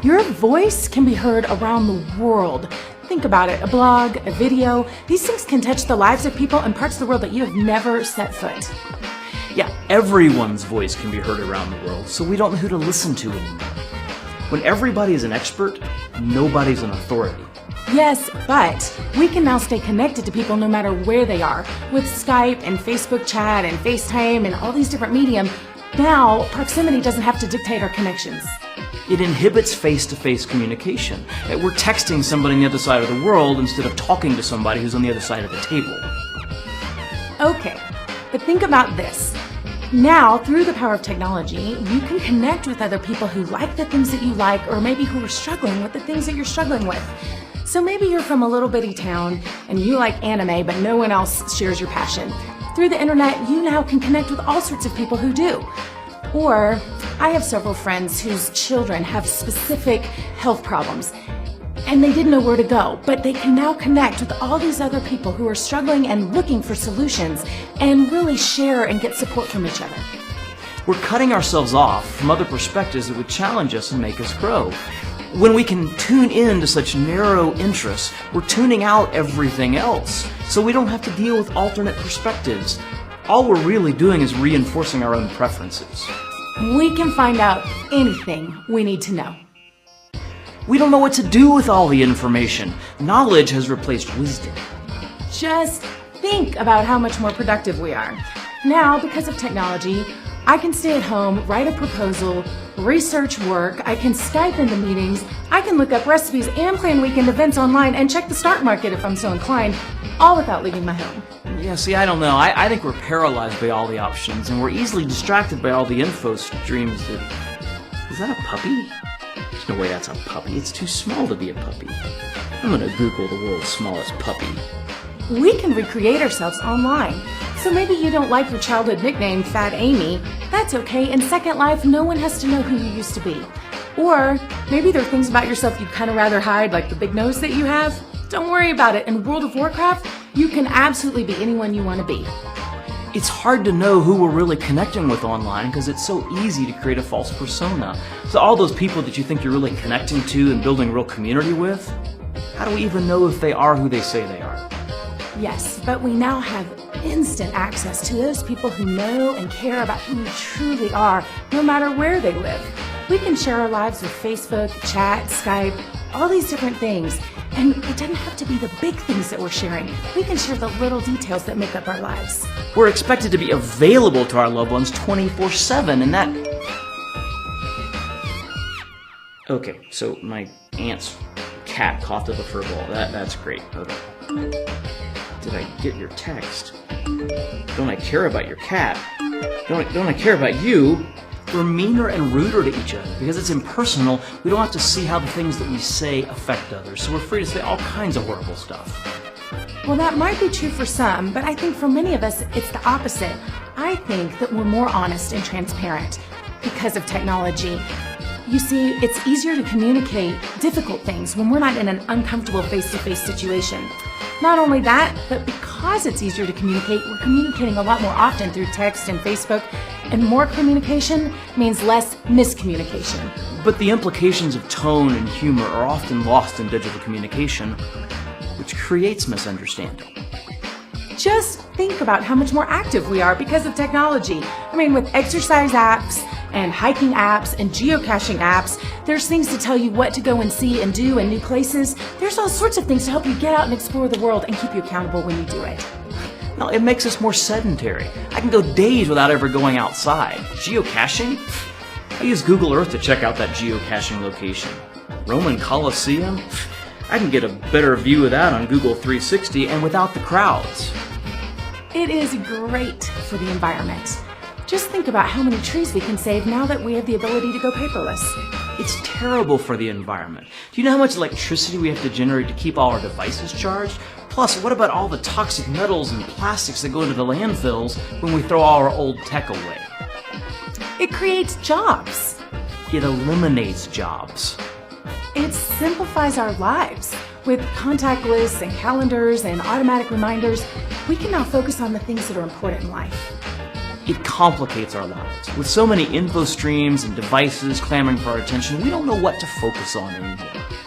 Your voice can be heard around the world. Think about it, a blog, a video, these things can touch the lives of people in parts of the world that you have never set foot. Yeah, everyone's voice can be heard around the world, so we don't know who to listen to anymore. When everybody is an expert, nobody's an authority. Yes, but we can now stay connected to people no matter where they are. With Skype and Facebook chat and FaceTime and all these different mediums, now proximity doesn't have to dictate our connections. It inhibits face-to-face communication. We're texting somebody on the other side of the world instead of talking to somebody who's on the other side of the table. Okay, but think about this. Now, through the power of technology, you can connect with other people who like the things that you like, or maybe who are struggling with the things that you're struggling with. So maybe you're from a little bitty town and you like anime, but no one else shares your passion. Through the internet, you now can connect with all sorts of people who do. Or I have several friends whose children have specific health problems and they didn't know where to go, but they can now connect with all these other people who are struggling and looking for solutions and really share and get support from each other. We're cutting ourselves off from other perspectives that would challenge us and make us grow. When we can tune in to such narrow interests, we're tuning out everything else, so we don't have to deal with alternate perspectives. All we're really doing is reinforcing our own preferences. We can find out anything we need to know. We don't know what to do with all the information. Knowledge has replaced wisdom. Just think about how much more productive we are. Now, because of technology, I can stay at home, write a proposal, research work, I can Skype into meetings, I can look up recipes and plan weekend events online and check the stock market if I'm so inclined, all without leaving my home. Yeah, see, I don't know. I think we're paralyzed by all the options, and we're easily distracted by all the info streams that... Is that a puppy? There's no way that's a puppy. It's too small to be a puppy. I'm gonna Google the world's smallest puppy. We can recreate ourselves online. So maybe you don't like your childhood nickname, Fat Amy. That's okay. In Second Life, no one has to know who you used to be. Or maybe there are things about yourself you'd kind of rather hide, like the big nose that you have. Don't worry about it. In World of Warcraft, you can absolutely be anyone you want to be. It's hard to know who we're really connecting with online because it's so easy to create a false persona. So all those people that you think you're really connecting to and building real community with, how do we even know if they are who they say they are? Yes, but we now have instant access to those people who know and care about who we truly are, no matter where they live. We can share our lives with Facebook, chat, Skype, all these different things. And it doesn't have to be the big things that we're sharing. We can share the little details that make up our lives. We're expected to be available to our loved ones 24/7, and that... Okay, so my aunt's cat coughed up a fur ball. That's great. Okay. Did I get your text? Don't I care about your cat? Don't I care about you? We're meaner and ruder to each other because it's impersonal. We don't have to see how the things that we say affect others, so we're free to say all kinds of horrible stuff. Well, that might be true for some, but I think for many of us, it's the opposite. I think that we're more honest and transparent because of technology. You see, it's easier to communicate difficult things when we're not in an uncomfortable face-to-face situation. Not only that, but because it's easier to communicate, we're communicating a lot more often through text and Facebook, and more communication means less miscommunication. But the implications of tone and humor are often lost in digital communication, which creates misunderstanding. Just think about how much more active we are because of technology. I mean, with exercise apps and hiking apps and geocaching apps, there's things to tell you what to go and see and do in new places. There's all sorts of things to help you get out and explore the world and keep you accountable when you do it. No, it makes us more sedentary. I can go days without ever going outside. Geocaching? I use Google Earth to check out that geocaching location. Roman Colosseum? I can get a better view of that on Google 360 and without the crowds. It is great for the environment. Just think about how many trees we can save now that we have the ability to go paperless. It's terrible for the environment. Do you know how much electricity we have to generate to keep all our devices charged? Plus, what about all the toxic metals and plastics that go into the landfills when we throw all our old tech away? It creates jobs. It eliminates jobs. It simplifies our lives. With contact lists and calendars and automatic reminders, we can now focus on the things that are important in life. it complicates our lives. With so many info streams and devices clamoring for our attention, we don't know what to focus on anymore.